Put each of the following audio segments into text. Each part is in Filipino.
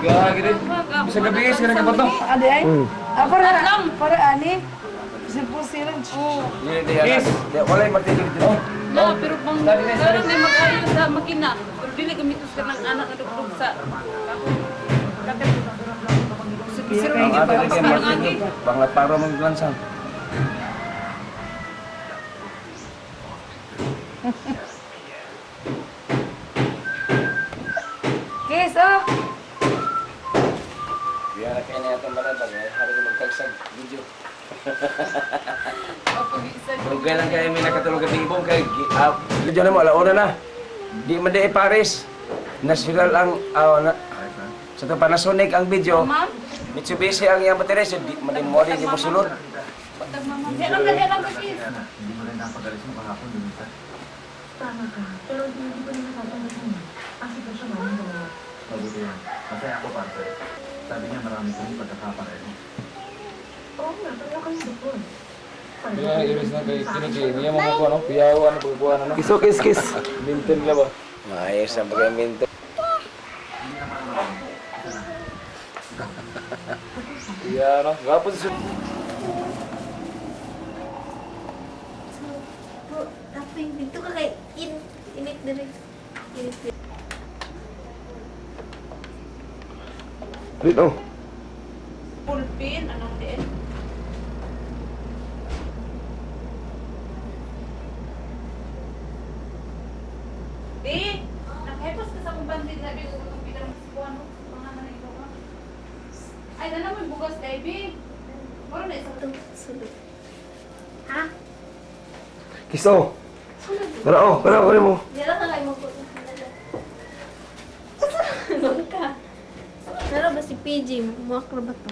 Gagi rin. Bisa gabis ka na kapatong. Ada ay? Para ani. Simple syringe. Hindi, yes. Wala yung martilyo dito. No, pero kung karon may mag-ayos sa makina, pero dili gamitos ka ng anak na dugdug sa siro Ang ni ate rin pa yung martilyo. Banglat para maglansang. Kiss oh. Biya kayo na itong malatag. Hari ko magtagsag video. Huwag lang kayo may nakatulog at ibong kay... Diyan mo, alauna na. Di man di Paris. National ang... sa ito Panasonic ang video. Mitsubishi ang iyang baterya. So, di man din mo di mo sulod. Di lang ka kiss. Hindi mo rin napagalis mo kahapon din isa. Tama ka. Pero hindi ko rin nakapagalis mo. Ang sitwasyon namin ko. Mabuti yan. Kasi ako parte. Sabi niya marami kami pagkakapareho. Oo nga, pero kayo doktor. Biya, iris na kay Kinigi. Niya mga kuha, no? Piyawa, ano, pagkuha na, no? Kiso, kiss. Minton nila ba? Maayos ang bagay minton. Iya, no? Gapon sa... Tapi itu kayak init dari init. Wait, oh. Pulpin anong din? Di, nakahepos ka sa kong bandit na di ko kung pinang kuwan mo. Pangalan na ito ka. Ay, dala mo yung bugas, baby. Moro na isang Sulit. Hah? Kiso. Para, oh, para, mo. Dia lang kayo mo po. Ano ka? Pero ba si PJ? Muwak na ba to?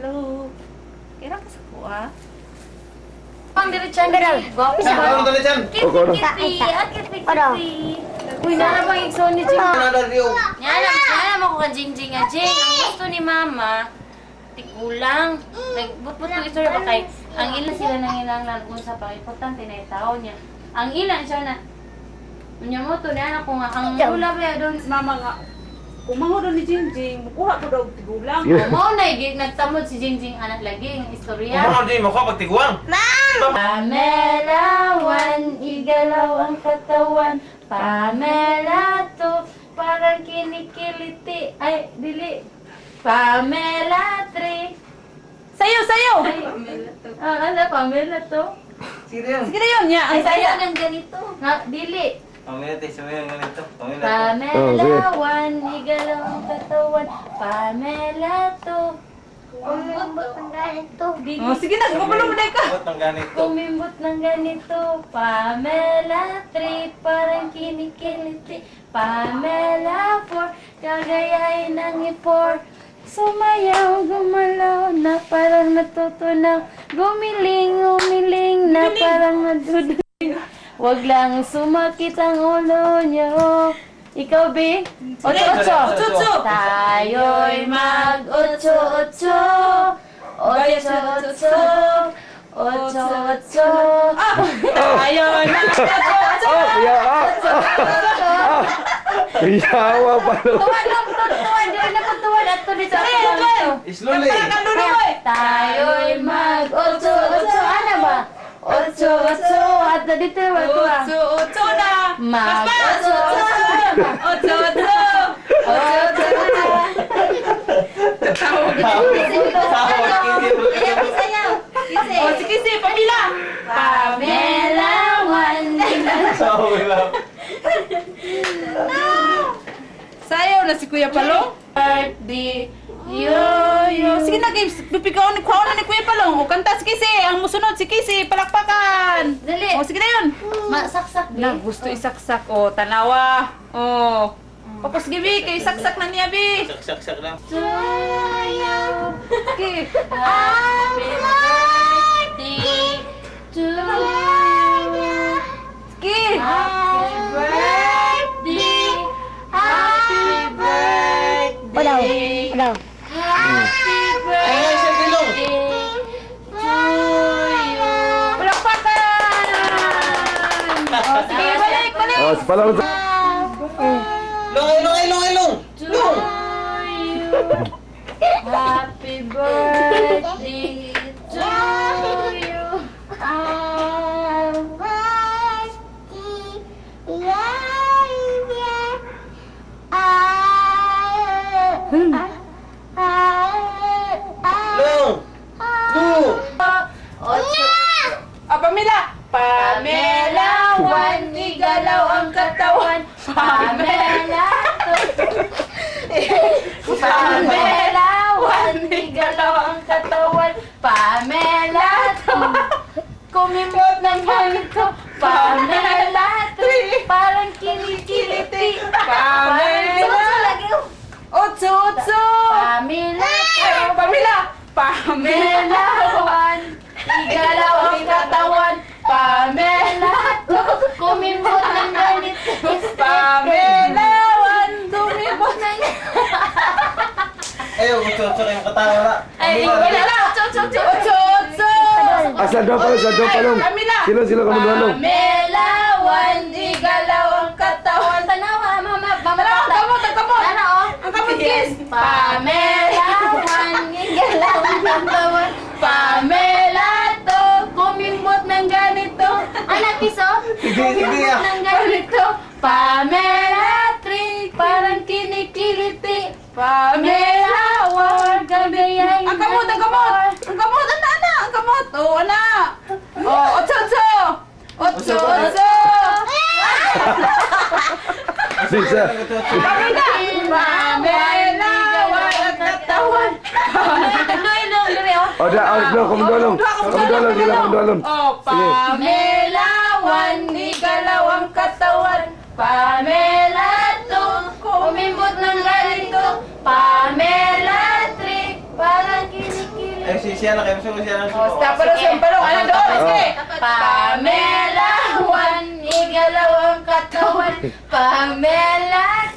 Hello. Kira ka sa kuha? Pang diretsan diri. Gwapo siya. Ano dali dyan? Uy, nara bang igsoon ni Jing? Ano dali yung... Yan mo ko ka Jing nga Jing. Ang gusto ni Mama, tikulang. Nagbutbut ko istorya ba kay ang ilan sila nang ilang unsa pa importante na itaw niya. Ang ilan siya na unya mo to na ako nga ang wala ba doon mama nga. Kung mga doon ni Jingjing, mukuha ko daw tigulang. mo na nagtamod si Jingjing anak lagi ang istorya. Ano din mo ko pagtiguang? Pamela, igalaw ang katawan. Pamela to, parang kinikiliti. Ay, dili. Pamela 3. Sayo! Ano, Pamela to? Sige yan. Sige na yun niya. Ay, sayo ng ganito. Nga, dili. Pamela, tayo mo yung ganito. Pamela 1, igalaw ang katawan. Pamela to. Kumimbot ng ganito. Oh, sige na, gumapalo mo na ka. Ang ganito. Kumimbot ng ganito. Pamela 3, parang kinikiliti. Pamela 4, kagayahin ng i-4. Sumayaw, gumalaw na parang natutunaw. Gumiling na parang naduduling. Wag lang sumakit ang ulo niyo. Ikaw, B? Otso. Tayo'y mag-otso. Tayo'y mag-otso. Iyawa pa. Tuwan. Doon na po tuwan. At tuloy sa ako. Slowly. Tayo'y mag-otso. Ano ba? Otso. At dito naman tuwa. Otso na. Mag-otso. Otso. Oh, sige, pamila. Pamela 1. Sawi lang. Sayaw na si Kuya Palong. Birthday. Yo. Sige na, games. Pipigaw ni Kuya ni Kuya Palong. O, kanta si Kisi. Ang musunod si Kisi. Palakpakan. Dali. O, sige na yun. Masaksak Na, gusto isaksak. O, tanawa. O. Tapos, Gibi, kay saksak na niya, Bi. Sak lang. Sayaw. Okay. Happy birthday to you. Okay. Happy birthday. Daw. Happy birthday to you. Palakpakan! Sige, balik, balik! Oh, sepalang sa... To you. Happy birthday to you. Pamela! Pamela, Juan, igalaw ang katawan. Pamela, Pamela, Juan, igalaw ang katawan. Pamela, Kumimot ng ganito. Pamela, parang kinikiliti. Pamela, Otso, Otso! Pamela, Pamela! Pamela, Juan, igalaw ang katawan. Pamela, Kumimot ng ganito. Pamela, Juan, dumibot na niya. Ayaw, gusto kayong katawa na. Ay, wala lang. Otso. Otso, Otso! Ah, sa dua palong. Pamela! Sila kamu dua long. Pamela, Juan, igalaw ang katawan. Tanawa, mama. Ang kamot, ang kamot! Ano, oh? Ang kamot, kiss! Pamela, Juan, igalaw ang katawan. Pamela, to! Kumimot ng ganito. Anak, piso? Sige Kumimot ng ganito. Pamela, trick, parang kinikiliti. Pamela, Juan, Gagayahin ang kamot, ang kamot! Ang kamot, ana! Ang kamot! Oo, ana! Oh, Otso, Otso! Otso, Otso! Sisa. Pamela! Pamela, Juan, ang katawan. Ilong, dali, oh. Oh, dah, kamu dua long. Kamu dua long, sila kamu dua long. Oh, Pamela, Juan, igalaw ang katawan. Pamela, to, Kumimot ng ganito. Pamela, trick, parang kinikiliti. Eh, siya na kayo. Siya na. Oh, stop, parang, ano doon? Sige! Pamela, Juan, igalaw ang katawan. Pamela,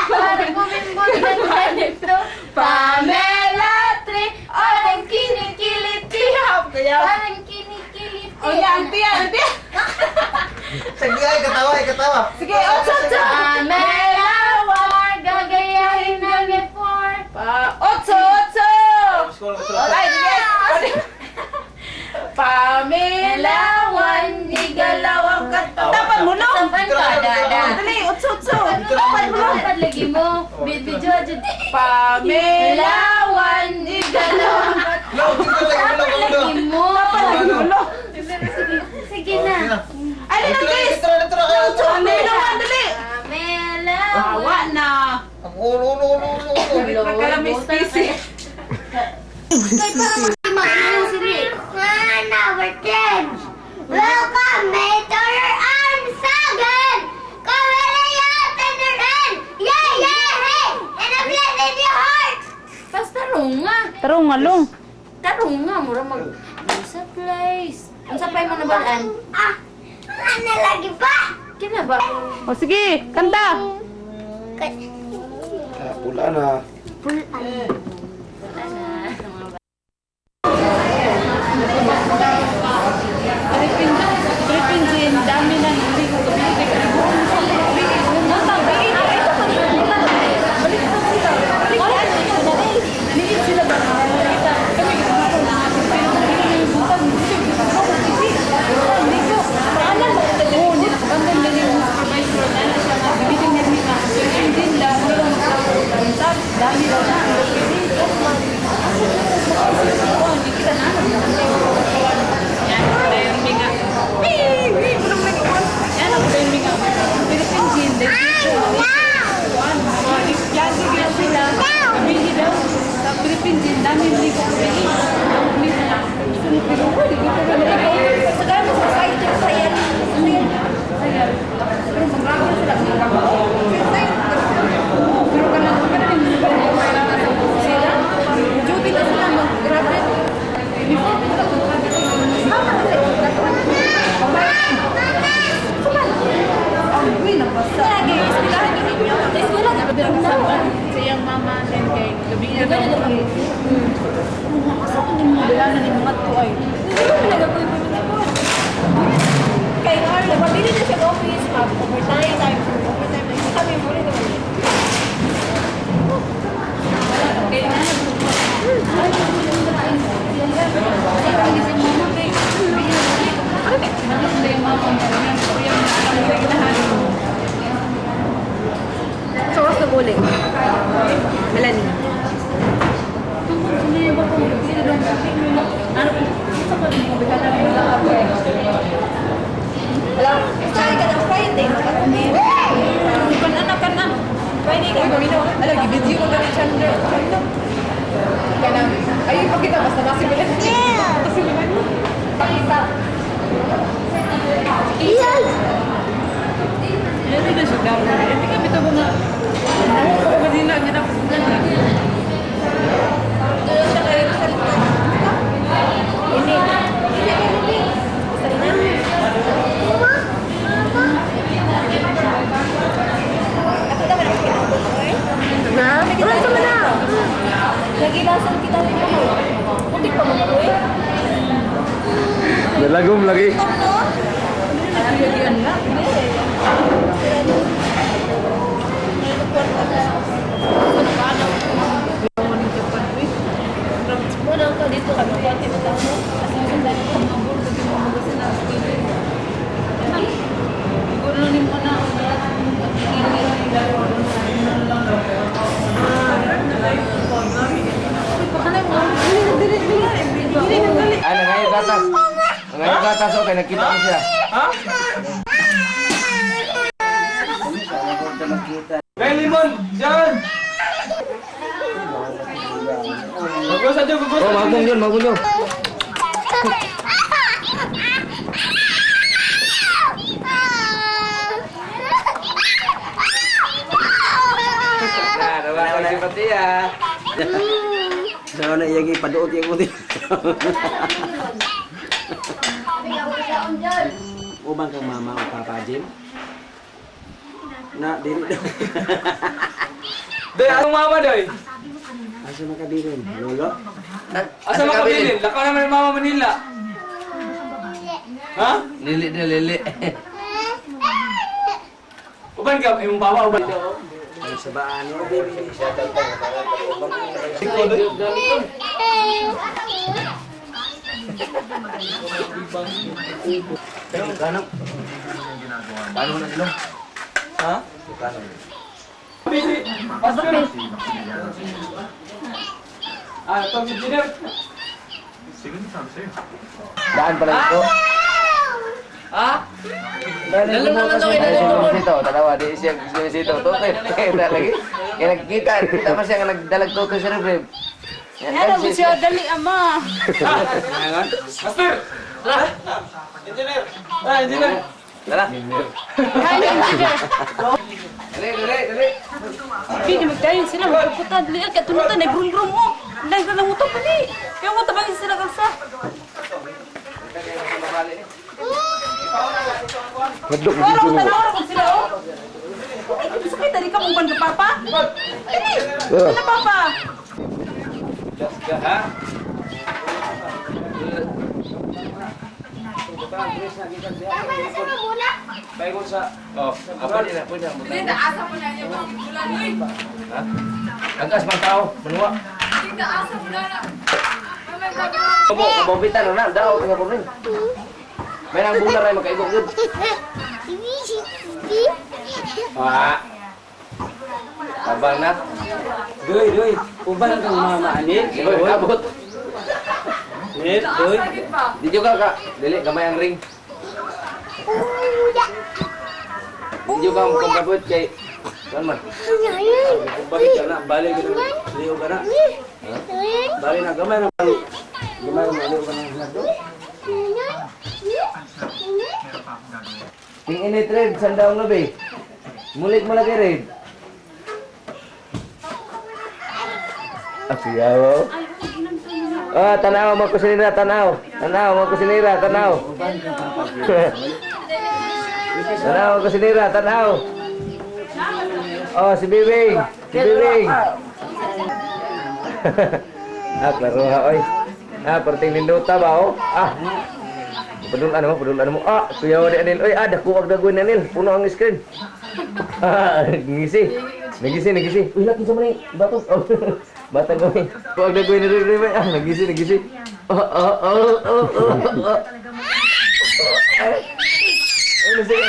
parang kumimot ng ganito. Pamela, trick, parang kinikiliti. Parang kinikiliti. Oh, yan, tiyan, tiyan! Sige, ay, katawa. Sige, Otso, Otso! Pamela, Juan, gagayahin namin for. Otso, Otso! Ay, sige! Pamela, Juan, igalaw ang katawan. Tapan mo, no? Sampan ka, dada. Dali, Otso, Otso! Tapan mo, tapan lagi mo. Video aja. Pamela, Juan, igalaw ang katawan. Tapan lagi mo. Ulo. Sige na. Ay, dali, guys! Ito na kayo. Otso, Pamela, Juan, dali! Pamela, Awa na! Ang ulo. Nagkalamis busy. Kay para mag-imaginan sila. Number 10. Welcome, mate, to your arms again. Come and tender. Yay, yay, hey. And a blessed in your heart. Basta runga. Tarong ngalong. Tarunga, mura mag... Sa place. Ang sapay mo na balaan. Ano lagi ba? Kina ba? O sige, kanta. Ah, pula na. Philippines, dami na hindi ko Philippines, dami hindi ko pero Dugay na naman. Asa ko din mo bilanan ni mga to ay. Nagapoy pa man ako. Kay Carla, pabili na siya ng office, overtime. Kami mo rin naman. Okay na. So, what's the bowling? Melanie. Wala, sorry ka ng Friday, makatumi. Kan na. Friday ka, gawin mo. Alam, i-video ko na ni Chandra. Kaya ayun pa kita, basta nasimulan. Nasimulan mo. Pakita. Yes! Hindi na siya gawin. Hindi kami ito mga... Ano ko ba din lang, ganap. Doon siya kayo sa likod. Hindi. Basta na. Ako naman ang kinakot ko eh. Ha? Wala sa mana. Nagilasan kita rin ako. Putik pa mo ko eh. Nalagom lagi. Nagilasan na. Muna ka dito kami pati matamo. Kasi yung dali ko mga bulo kasi mga magasin na TV. Siguro ni mo na Ano ngayon gatas? Ngayon gatas, okay, nakita mo siya. May limon! Diyan! Gugusan dyan, gugusan! Oh, magbong yun, magbong yun. Nawa na pati ah. Nawa na iyagi paduot yung muti. Ubang kang mama o papa Jim? Na, dili daw. Doy, anong mama doy? Asa makabilin? Lolo? Asa makabilin? Lakaw naman yung mama Manila. Ha? Lili na lili. Uban ka, imong papa, uban. Ay, sabaan mo, baby. Siya tagtang. Ikaw doy. Kanang. Paano mo na silong? Ha? Kanang. Pili. Pastor. Ah, ito, engineer. Sige na sabi sa'yo. Daan pala ito. Ha? Lalo naman daw ito. Sito, tanawa, di siya sito. Totoy, kita lagi. Kaya nagkita, kita pa siya nga nagdalag totoy sa rib. Ano mo siya dali ama. Pastor! Ha? Engineer! Ah, engineer! Tara. Dali, dali, dali. Pili magdayon sila magputan dali ka tunutan ay brum mo. Dai ka lang uto pali. Kaya mo tabangin sila kalsa. Padok Wala dito ko mo. tanaw ko sila oh. Ito sakit tadi ka mong ban ka papa. Dali. Ano papa? Ha? Baikon sa... Oh, apa din na? Pwede na. Dili asa mo na yung bulan oy. Ha? Angkas mang tao, menua. Dili asa mo na. Kamu, kabubitan na, daw, tingnan ko rin. May nang bulan ay makaigong yun. Wah. Abang na. Doy, doy. Uban kang mama anin. Oy, abot. Nit, doy. Di juga kak, dili gamay ang ring. Di juga ang kabut kay kan man. Balik ka na, balik ka na. Liyo ka na. Balik na, gamay na. Gamay na, liyo ka na. King ini trade sandaw na be. Mulit mo lagi red. Asiyaw. Ah, tanaw mo kusinira, tanaw. Tanaw mo kusinira, tanaw. Tanaw mo kusinira, tanaw. Oh, si Bibing. Si Bibing. Klaro ha, oy. Perting ninduta ba, oh? Pedulan mo. Kuya wadi Anil. Oy, dako wag dagoy na Anil. Puno ang screen. Ngisi. Uy, laki sa mani. Bato. Bata gawin. Wag dagoy na rin. Nagisi. Ano siya?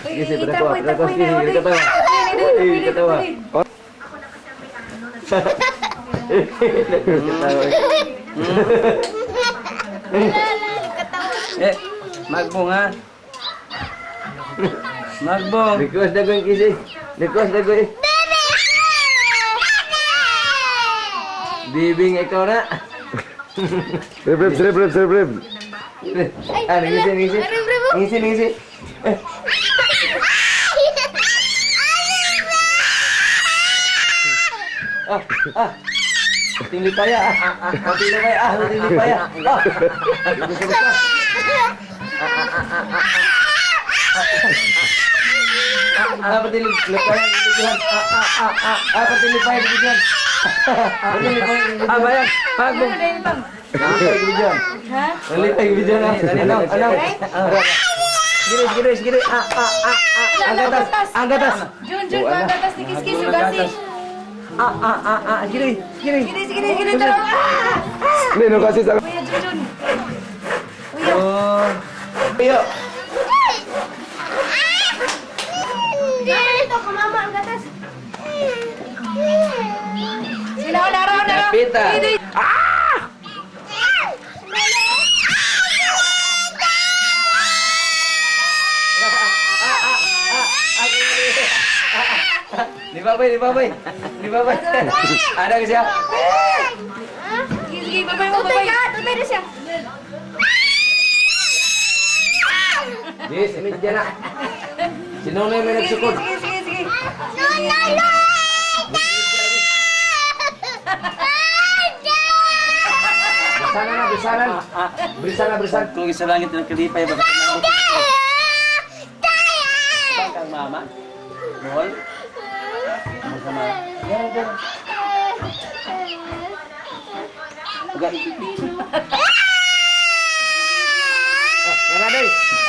Gisi, ketawa. Magbong ha. Magbong. Request dagoy kisi. Bibing ikaw na. Serep. Ngisi. Tingli paya. Bayang. Magbong. Gini. Anggatas. Jun, magatas ni Kiskis yung gasi. Gini, tolong. Nino kasih sa Kuya Jun. Ayo. Dito ko mama ang gatas. Sila, naraw. Pita. Di babay. Ada ke siya? Sige, babay mo. Tutay na siya. Yes, ini dia nak. Sino na may nagsukod? Sige. Bersanan. Kung isa langit ng kalipay, baka na ako. Kang mama. Mohol. Sama.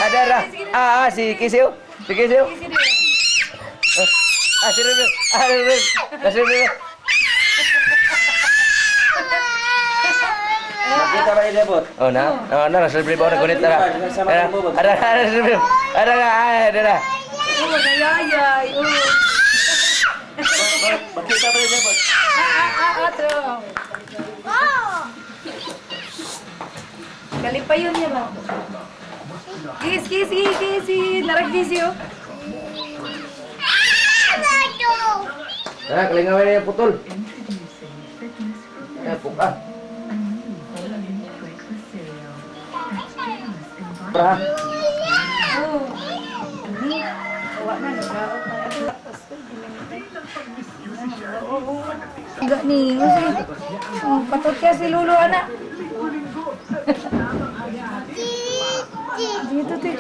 Ada. Si Kisiu. Si Rebe. Makita ba ini bot? Oh, nasa Rebe ba gunit tara. Ada. Ayay. Makita ba ini bot? Kalipayon niya ba? Kisi. Naragdisi oh. Kelingawan niya putol. Puka. Pra. Enggak nih, masih. Patut ya si Lulu anak. Itu tuh,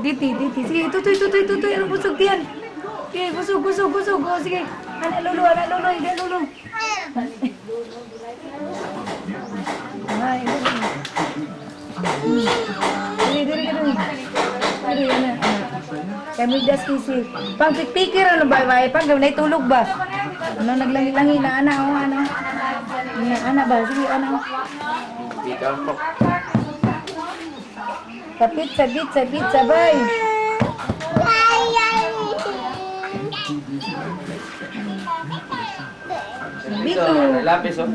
Diti. Sige, itu tuh, yang busuk dian. Oke, busuk. Oh, sige. Anak Lulu, ide Lulu. Ay, diri. Aduh, yana. Kami das kisi. Pang pikir ano ba? Pang gamay tulog ba? Ano naglangi-langi na anak o ano? Na anak ba? Sige, anak. Sa pizza, bay. Bito. Lapis oh.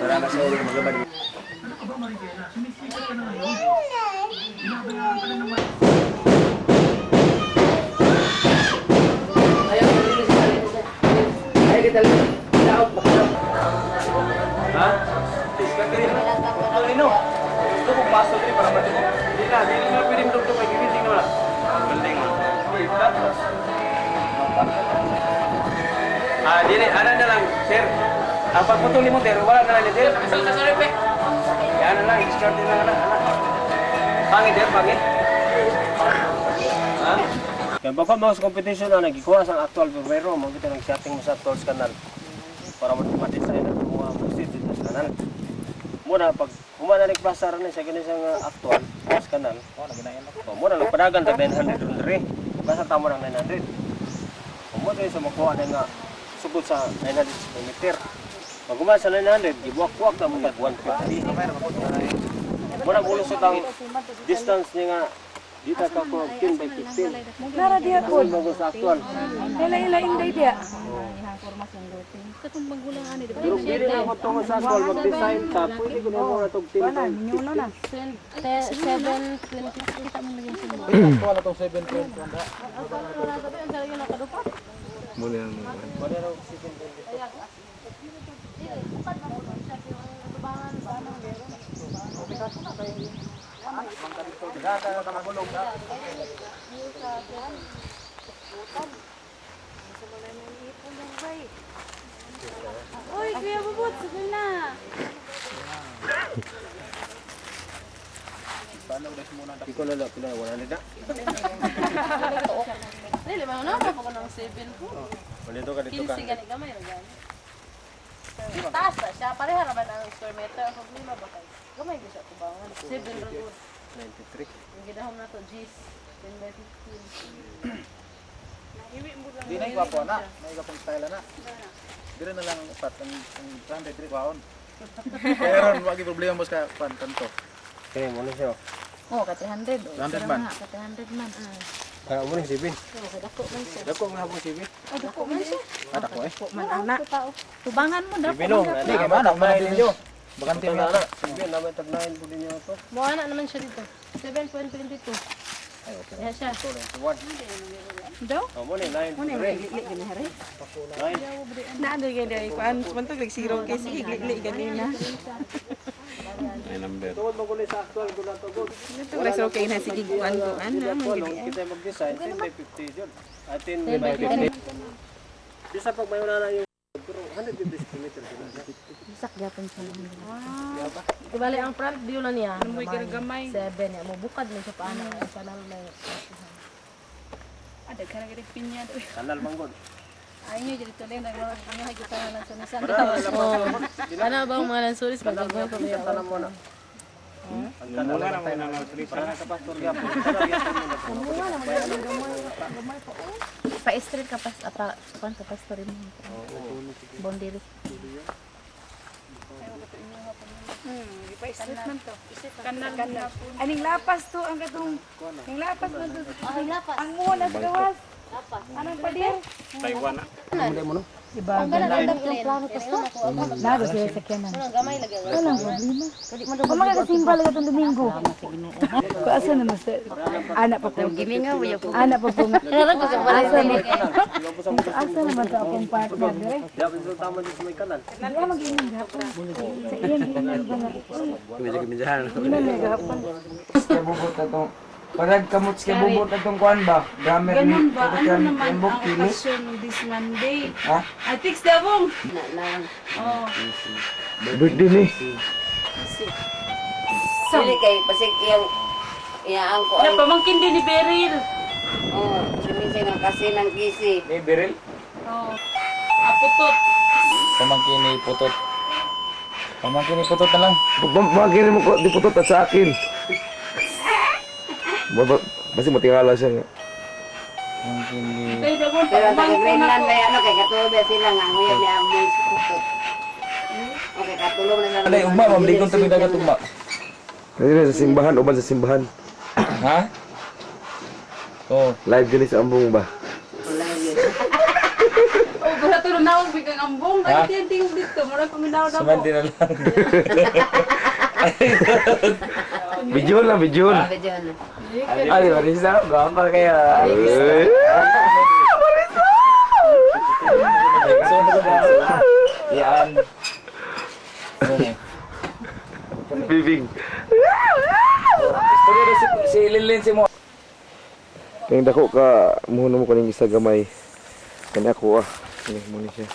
Para nasa ulo magabad. Ayo kita lihat. Ha? Lino. Gusto kong pasok rin para matimo. Hindi na pwede mo ito pag-giviting na wala. Galing mo. Dili, ana na lang, sir. Ang pagputuli mo, sir, wala na lang, sir. Isang na, sir, pe. Yan na lang, start din lang, anak. Pangit, sir, pangit. Kaya baka mga sa competition na nagikuha sa actual pero mo kita nag-setting mo sa actual kanal para ma-design na mga music sa kanal. Muna pag humana ni pasar ni sa kini sang actual sa kanal. Muna lang padagan tag 900 ron. Basta tamo ng 900. Mo diri sa makuha na nga sugod sa 900 meter. Pag humana sa 900, gibuak-buak na mo tag 150. Muna bulusot ang distance niya nga dito ka ko 10 by 15. Nara dia po. Bago sa actual. Ila inday dia. Pero pili na ko tungo sa actual mag-design ta. Pwede ko na mo na tog 10 by 15. 720 kita mo lagyan sa mo. Wala tong 7.1. Muna yan. Uy, Kuya Bubot, sige na. Ikaw na lang, pila, wala nila. Dili man na ako ng 7 ko. Dito ka, dito ka. 15 gani gamay ra gani. Taas na siya, pareha ra ba ng square meter? Ang problema ba kay? Gamay gyud siya kubangan. 7 ra gud. 93. Ang gidahom na to G's 10 by 15. Di na iba po na. May iba pong style na. Dire na lang upat ang 100 baon. Pero wagi problema mo sa kanto. Okay, muna siya. Oh, ka 300. 100 man. Ka 300 man. Kaya muna si Bin. Dako man siya. Dako nga po si Bin. Dako man siya. Ada ko eh. Man anak. Tubangan mo Si dako. Bin, hindi ka Mana ba? din niyo. Bakante mo na. Si Bin, naman tagnahin po din niyo ito. Mo anak naman siya dito. 7.22. Kaya siya. Ito lang, ito one. Daw? Oh, muna, 9. Muna igli gani hari. 9. Na ano gani kuan mantog nagsiro kay sige igli ganina. Tuwad mo kulit sa actual ko na to good. Ito nagsiro kay na sige kuan ko an na man Kung gid. kita mag-design, 10 by 50 yun. 10 by 50. Di sa pag may una na yung pero 150 cm. Sak gyapon siya. Di bali ang front view na niya. Mo gamay. 7 ya mo bukad man siya paana ang panalo na yun. Ada kana gid pinya do. Kanal manggod. Ayun yung dito lang ang higit na lang sa misan. Ano ba ang mga lansuris? Magagawin ko ba Tanam mo na. Ang kanal na tayo na para sa pastor gyapon. Pa-street ka pas apa kuan ka pastor mo. Bondiri. Ipa-street man to. Kanal. Aning lapas to ang katong. Ang lapas man to. Ay, lapas. Ang muna sa gawas. Anong padir? Ang ganda ng plano to sa. Nado siya sa kanan. Gamay lagi. Walang problema. Kung magkakasimbal ka itong Domingo. Kung asa naman sa anak pa po. Gimingaw mo yung Anak pa po. Kailan ko sa Asa wala. naman. Asa naman sa akong partner. Dire. Gyapon sa tama din sa may kanal. Hindi ka mag-inom gapon. Sa iyan, iyan ba na. Medyo giminjahan. Inom na gapon. Kaya bubot na itong, parang kamot kaya bubot na itong kuhan ba? Grammar ni, Ganun ba? Ano yan, naman yan book, ang pili. passion this Monday? Ha? I fix the bong. Oh. Birthday ni. Dili kay pasig iyang ko ay Pamangkin din ni Beryl. oh sinisig ang kasi ng kisi. Ni Beryl? Oh. Aputot. Pamangkin ni putot. Pamangkin ni putot na lang. Magirin mo ko, di putot at sa akin. Kasi matingala siya nga. Pamangkin ni... Pero Pero ang taga Greenland may ano kay katuloy sila nga nguyab ni amoy putot. Okay, katulong na lang. Alay, ugma, mamlikon tabi dagat ugma. Kasi na sa simbahan, uban sa simbahan. Ha? Oh, Live gani sa ambong ba? Wala yun. oh, basta tulong na akong bigang ambong. Ha? Ay, tingog dito. Muna paminaw na saman ko. din na lang. Bijon lang, bijon. Medyo ano. Ay, Marisa, gapa kaya. Yan. Bibing. Si Lilin si mo. Kaya dako ka, muhon mo kaning isa gamay. Kanya ko Ini mo ni siya.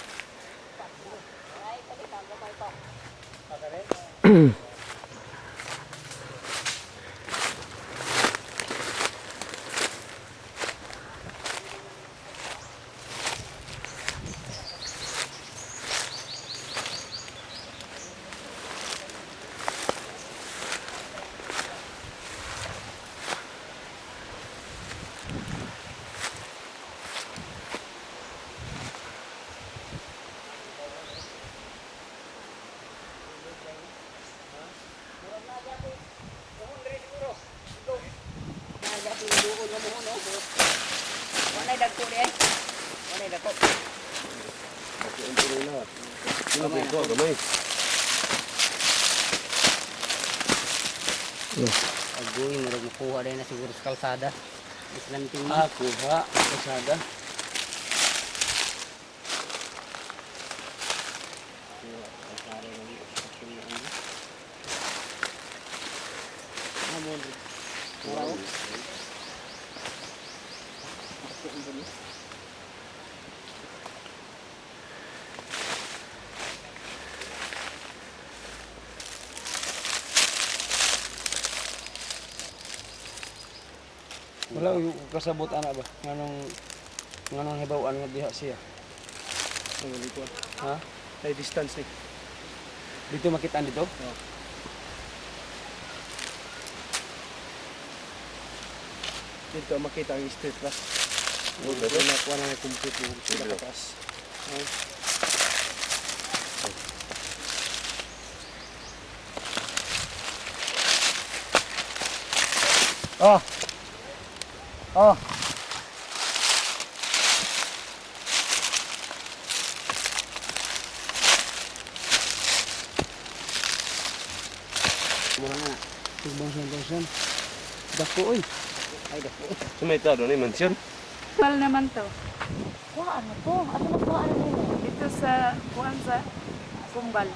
Ito, gamay. Agoy, murag makuha din na siguro sa kalsada. Islanting mo. Kuha. Kasada. Wala yung kasabot ana ba? Nganong hibawan nga diha siya. Ang dito. Ha? Ay distance eh. Dito makita dito? Dito makita ang street lah. Dito na kuha na complete mo sila katas. Oh. Oh. Bangsan. Dako oy. Ay, dako. Sumita doon ni mansion. Pal naman to. Kuhaan mo to. Ato na kuhaan mo. Dito sa kuan sa Kumbal.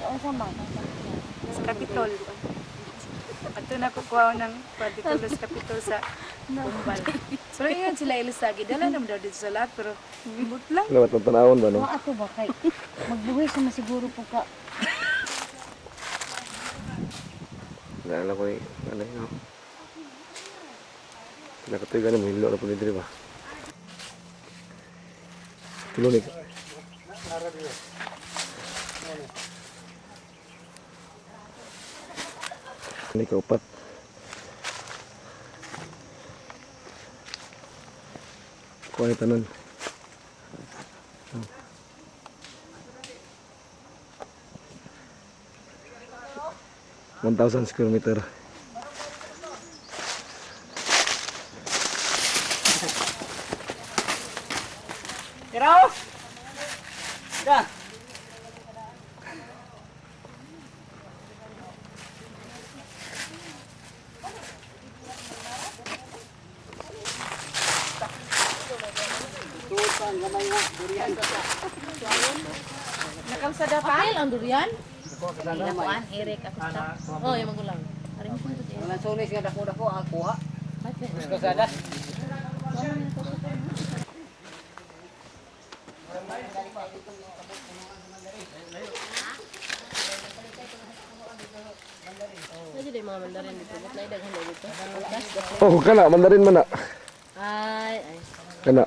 Ang sama. Sa Kapitol. Ato na kukuha ng dito sa Kapitol sa Kumbal. So yun sila ilisagi. Dala naman daw dito sa lahat pero ibot lang. Lawat ng tanawon ba no? Mga ato ba kay magbuhay sa masiguro po ka. Naalala ko ano yun. Nakatoy gano'n mo, hilo na po ni Diri ba? Tulonik. Ini kaupat. Kuha ni tanan. 1,000 square meter. Tiraw! Da! Tutan gamay nga, durian. Nakalsada pa? Apil ang durian? Kuan Eric ako sa. Oh, yung magulang. Ari mo dito. Walang sulis nga dako-dako ang kuha. Gusto sada. Jadi mga mandarin dito. But naay daghan dito. Oh, kana mandarin man na. Ay. Kana.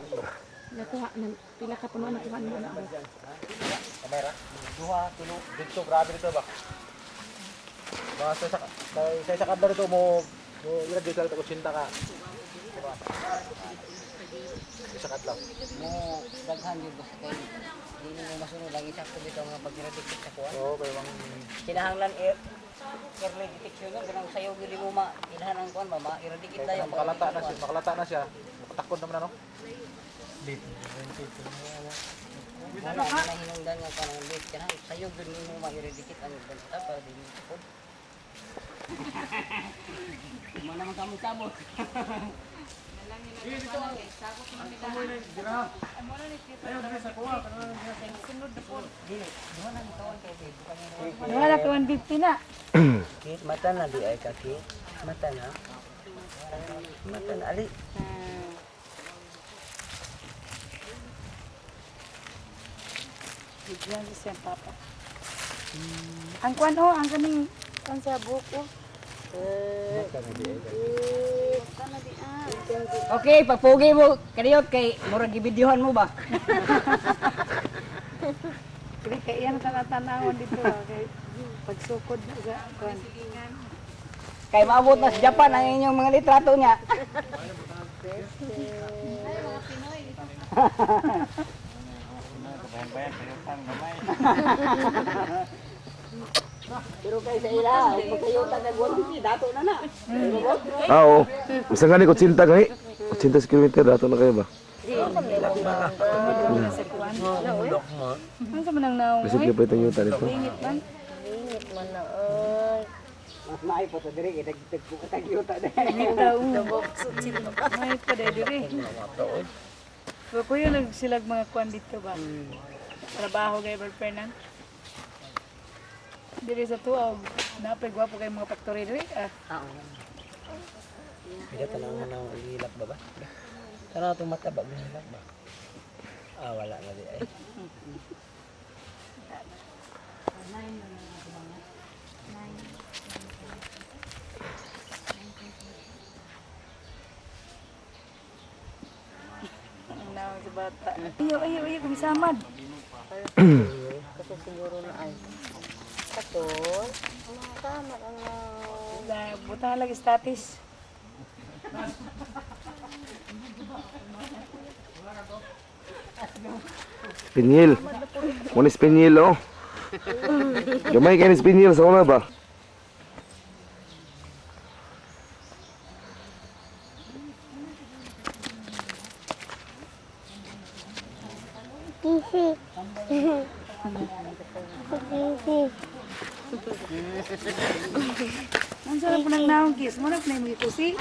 Nakuha ng pila ka puno nakuha ng anak. Kamera. Duha, tulo, dito, grabe dito ba? Mga sa kadlar dito mo ilagay sa ko sinta ka. Diba? Sa kadlaw. Mo daghan gyud basta kay dili mo masunod lang isakto dito nga pagiratikit sa kuha. Oo, kay wang Kinahanglan early detection nga ganang sayo gyud mo ilhan ang kuan ba ma-eradicate tayo. makalata na siya. Matakod naman ano. Wala na hinungdan nga kanang late kanang sayo gyud mo ma-eradicate ang banta para di mo takod. Mana man kamo sabot. Wala ka 150 na. Kit mata na di ay kaki. Mata na. Mata na ali. Bigyan siya papa. Ang kuan ang kaning ang sa buko. Okay, pagpugi mo kaniyot kay murag gibidyohan mo ba? Kaya kay yan tanatanawon dito kay pagsukod na sa kuan. Kay maabot na sa Japan ang inyong mga litrato niya. Pero kay sa ila, magkayutan na gawin si dato na na. Ah, oo. Isang gani ko cinta kay. 80 kilometer dato na kayo ba? Ano sa manang naong? Basig na pa itong yuta dito. Ingit man. Ingit man na, oy. Mas maayo po to diri kay dagdag ko tagyuta de. May pa dere. So kuya nagsilag mga kwan dito ba? Trabaho kay Fernand. Diri sa tuaw, napay gwapo kay mga factory diri. Pida tanang mo nang ililak ba ba? Tara itong mata ba? Ililak ba? Wala na di ay. Ang naong sa bata. Ayaw, kumisamad. Kasi siguro na ay. Katol. Tama ang Butang lagi status. Spinil. Muna spinil, oh. Gamay kayo ni spinil sa una ba? Ang sarap po ng naong kiss. Muna po na yung mga kusi.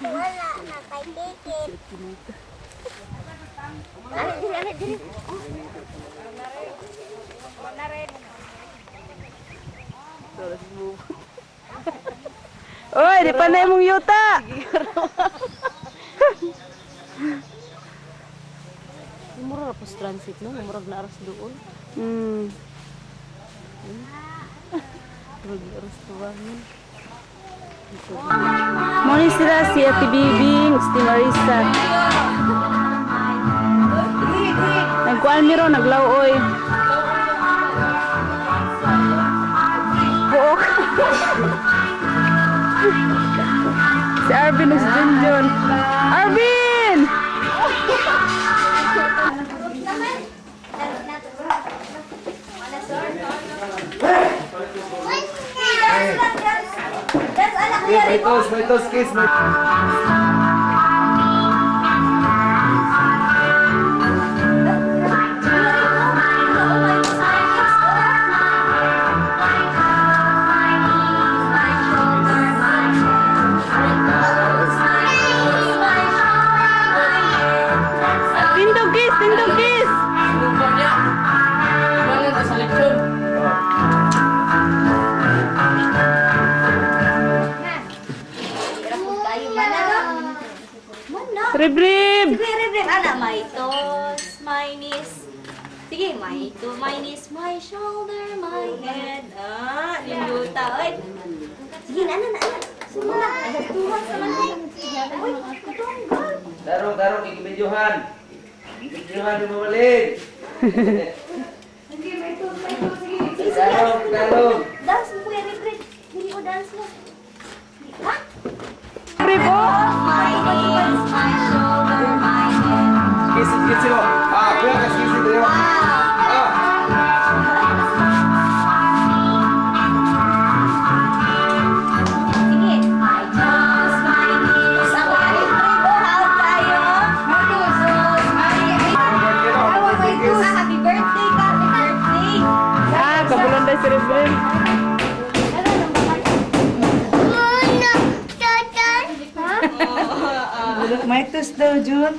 Wala na kay Kiki. Ano diri? Oy, di pa na mong yuta. mura na po sa transit, no? Murag na aras doon. Murag na aras doon. Moni sila si Ate Bibing, si Marisa. Nagkuan miro, naglauoy. Buok. Si Arvin ug si Junjun. Arvin! May tos, kiss, may... Tindog kiss, tindog kiss! Rib-rib! Sige, rib. Ana, my toes, my knees. Sige, my toe, my knees, my shoulder, my head. Limuta. Oy. Sige, ana. Sumula. Tuwag sa manay. Oy, tutunggal. Darong, ikibidyohan. Ikibidyohan yung mamalig. Sige, my toes. Sige. Darong. Dance mo, kuya, rib. Hindi ko dance mo. Ha? Rib, oh! My knees, my shoulder, my head. Kiss mo. Kuya, kiss mo. Sige. My toes, my knees. Ako ka rin, Ribo. How tayo? My toes, my knees. Happy birthday ka. Happy birthday. Kabulan tayo si Rib-rib. May tus daw, Jun.